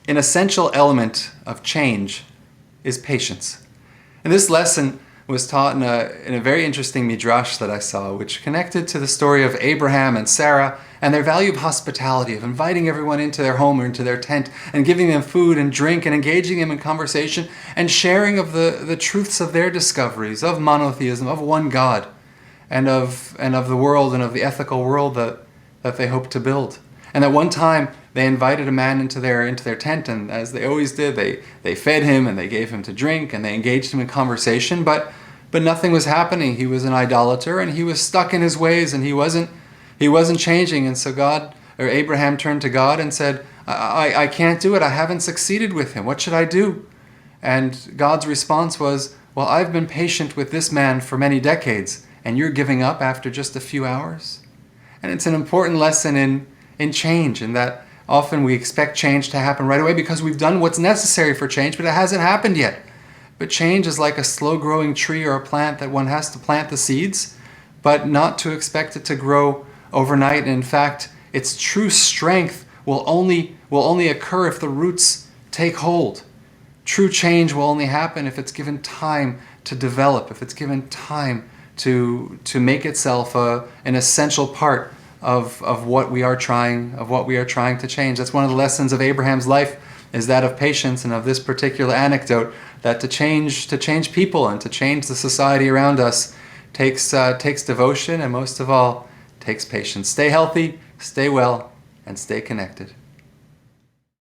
an essential element of change is patience. And this lesson was taught in a very interesting midrash that I saw, which connected to the story of Abraham and Sarah and their value of hospitality, of inviting everyone into their home or into their tent and giving them food and drink and engaging them in conversation and sharing of the truths of their discoveries, of monotheism, of one God, and of the world and of the ethical world that they hope to build. And at one time, they invited a man into their tent, and as they always did, they fed him and they gave him to drink and they engaged him in conversation, but nothing was happening. He was an idolater and he was stuck in his ways and he wasn't changing. And so Abraham turned to God and said, I can't do it. I haven't succeeded with him. What should I do? And God's response was, well, I've been patient with this man for many decades and you're giving up after just a few hours? And it's an important lesson in change, in that often we expect change to happen right away because we've done what's necessary for change, but it hasn't happened yet. But change is like a slow-growing tree or a plant that one has to plant the seeds, but not to expect it to grow overnight. And in fact, its true strength will only occur if the roots take hold. True change will only happen if it's given time to develop, if it's given time to make itself an essential part of what we are trying to change. That's one of the lessons of Abraham's life, is that of patience, and of this particular anecdote, that to change people and to change the society around us takes devotion, and most of all takes patience. Stay healthy, stay well, and stay connected.